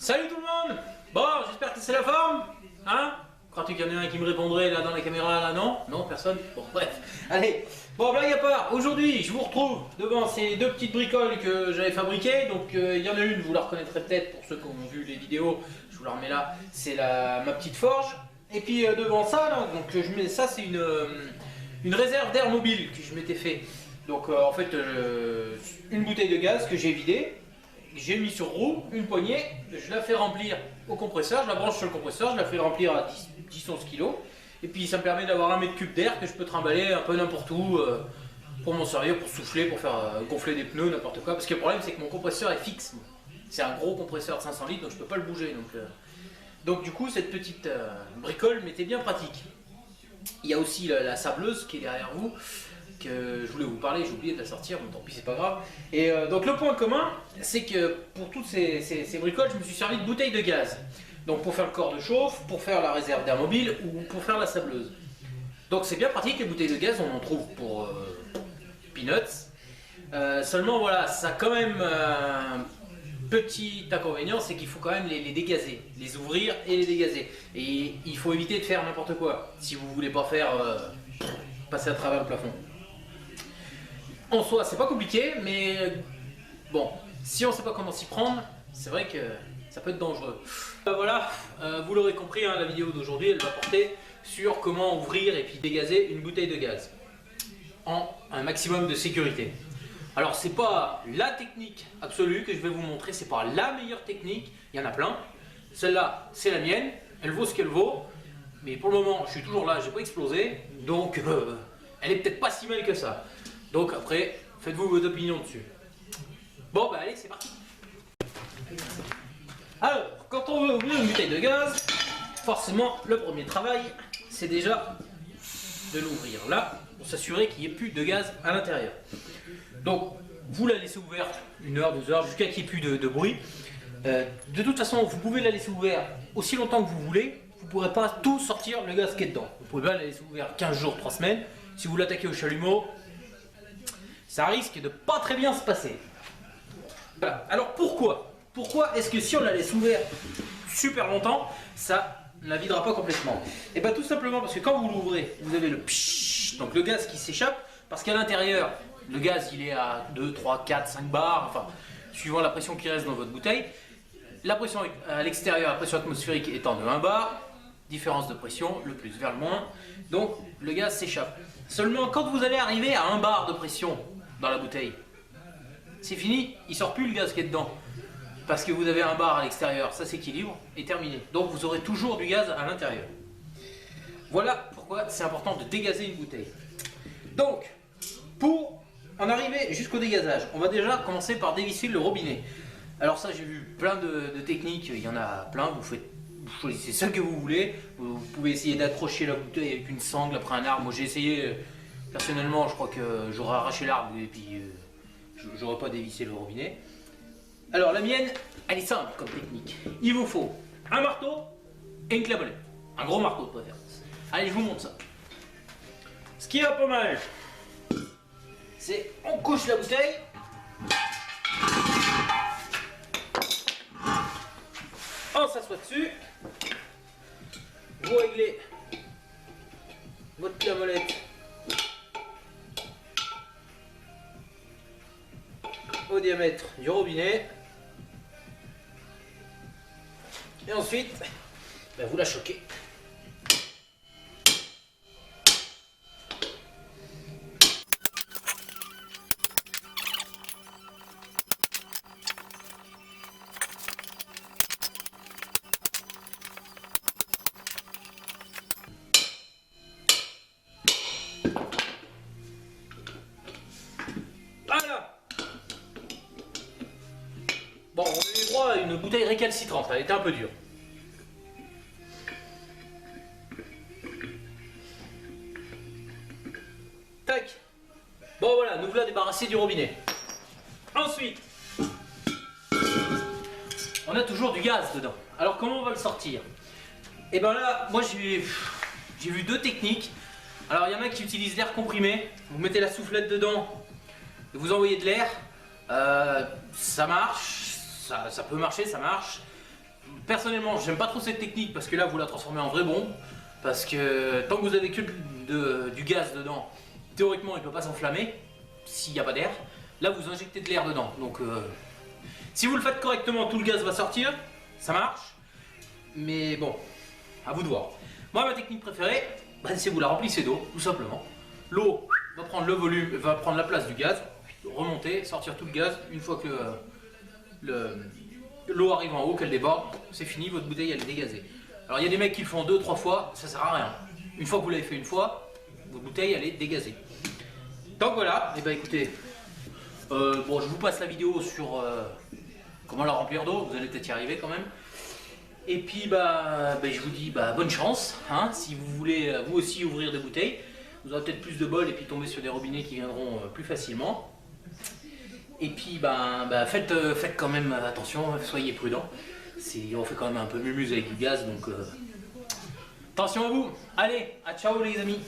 Salut tout le monde. Bon, j'espère que c'est la forme. Hein? Crois-tu qu'il y en a un qui me répondrait là dans la caméra là? Non? Non, personne? Bon, bref. Allez, bon, blague à part, aujourd'hui je vous retrouve devant ces deux petites bricoles que j'avais fabriquées. Donc il y en a une, vous la reconnaîtrez peut-être pour ceux qui ont vu les vidéos. Je vous la remets là, c'est ma petite forge. Et puis devant ça, là, donc je mets ça, c'est une réserve d'air mobile que je m'étais fait. Donc en fait, une bouteille de gaz que j'ai vidée. J'ai mis sur roue, une poignée, je la fais remplir au compresseur, je la branche sur le compresseur, je la fais remplir à 10-11 kg. Et puis ça me permet d'avoir 1 mètre cube d'air que je peux trimballer un peu n'importe où pour m'en servir, pour souffler, pour faire gonfler des pneus, n'importe quoi. Parce que le problème c'est que mon compresseur est fixe. C'est un gros compresseur de 500 litres donc je peux pas le bouger. Donc du coup cette petite bricole m'était bien pratique. Il y a aussi la sableuse qui est derrière vous. Que je voulais vous parler, j'ai oublié de la sortir, mais tant pis, c'est pas grave. Et donc le point commun, c'est que pour toutes ces bricoles, je me suis servi de bouteilles de gaz. Donc pour faire le corps de chauffe, pour faire la réserve d'air mobile ou pour faire la sableuse. Donc c'est bien pratique, les bouteilles de gaz, on en trouve pour peanuts. Seulement voilà, ça a quand même un petit inconvénient, c'est qu'il faut quand même les dégazer, les ouvrir et les dégazer. Et il faut éviter de faire n'importe quoi, si vous voulez pas faire passer à travers le plafond. En soi, c'est pas compliqué, mais bon, si on sait pas comment s'y prendre, c'est vrai que ça peut être dangereux. Voilà, vous l'aurez compris, hein, la vidéo d'aujourd'hui, elle va porter sur comment ouvrir et puis dégazer une bouteille de gaz en un maximum de sécurité. Alors, c'est pas la technique absolue que je vais vous montrer, c'est pas la meilleure technique, il y en a plein. Celle-là, c'est la mienne, elle vaut ce qu'elle vaut, mais pour le moment, je suis toujours là, j'ai pas explosé, donc elle est peut-être pas si mal que ça. Donc après, faites-vous vos opinions dessus. Bon bah allez, c'est parti. Alors, quand on veut ouvrir une bouteille de gaz, forcément le premier travail, c'est déjà de l'ouvrir là, pour s'assurer qu'il n'y ait plus de gaz à l'intérieur. Donc, vous la laissez ouverte 1 heure, 2 heures, jusqu'à qu'il n'y ait plus de bruit. De toute façon, vous pouvez la laisser ouverte aussi longtemps que vous voulez, vous ne pourrez pas tout sortir le gaz qui est dedans. Vous pouvez pas la laisser ouverte 15 jours, 3 semaines. Si vous l'attaquez au chalumeau, ça risque de pas très bien se passer. Voilà. Alors pourquoi est-ce que si on la laisse ouverte super longtemps, ça ne la videra pas complètement? Et bien tout simplement parce que quand vous l'ouvrez, vous avez le pshhh, donc le gaz qui s'échappe, parce qu'à l'intérieur, le gaz il est à 2, 3, 4, 5 bars, enfin, suivant la pression qui reste dans votre bouteille. La pression à l'extérieur, la pression atmosphérique étant de 1 bar, différence de pression, le plus vers le moins, donc le gaz s'échappe. Seulement quand vous allez arriver à 1 bar de pression dans la bouteille, c'est fini, il sort plus le gaz qui est dedans. Parce que vous avez 1 bar à l'extérieur, ça s'équilibre et terminé. Donc vous aurez toujours du gaz à l'intérieur. Voilà pourquoi c'est important de dégazer une bouteille. Donc, pour en arriver jusqu'au dégazage, on va déjà commencer par dévisser le robinet. Alors ça, j'ai vu plein de techniques, il y en a plein, vous choisissez celle que vous voulez. Vous pouvez essayer d'accrocher la bouteille avec une sangle après un arbre. Moi j'ai essayé, personnellement je crois que j'aurais arraché l'arbre et puis j'aurais pas dévissé le robinet. Alors la mienne, elle est simple comme technique. Il vous faut un marteau et une clavelette. Un gros marteau de préférence. Allez, je vous montre ça. Ce qui est pas mal, c'est on couche la bouteille. On s'assoit dessus. Vous réglez votre clavelette au diamètre du robinet et ensuite vous la choquez. Bon, on a eu droit à une bouteille récalcitrante, elle était un peu dure. Tac. Bon voilà, nous voilà débarrassés du robinet. Ensuite, on a toujours du gaz dedans. Alors comment on va le sortir? Et ben là, moi j'ai vu 2 techniques. Alors il y en a qui utilisent l'air comprimé. Vous mettez la soufflette dedans et vous envoyez de l'air. Ça marche, ça peut marcher, ça marche. personnellement, j'aime pas trop cette technique parce que là, vous la transformez en vraie bombe. Parce que tant que vous avez que du gaz dedans, théoriquement, il peut pas s'enflammer s'il n'y a pas d'air. Là, vous injectez de l'air dedans. Donc, si vous le faites correctement, tout le gaz va sortir. Ça marche. Mais bon, à vous de voir. Moi, ma technique préférée, bah, c'est vous la remplissez d'eau, tout simplement. L'eau va prendre le volume, va prendre la place du gaz, remonter, sortir tout le gaz. Une fois que l'eau arrive en haut, qu'elle déborde, c'est fini, votre bouteille elle est dégazée. Alors il y a des mecs qui le font 2-3 fois, ça sert à rien. Une fois que vous l'avez fait une fois, votre bouteille elle est dégazée. Donc voilà, et bah écoutez, bon je vous passe la vidéo sur comment la remplir d'eau, vous allez peut-être y arriver quand même. Et puis bah, je vous dis bonne chance, hein, si vous voulez vous aussi ouvrir des bouteilles. Vous aurez peut-être plus de bol et puis tomber sur des robinets qui viendront plus facilement. Et puis faites quand même attention, soyez prudents. On fait quand même un peu mumuse avec du gaz, donc attention à vous. Allez, à ciao les amis.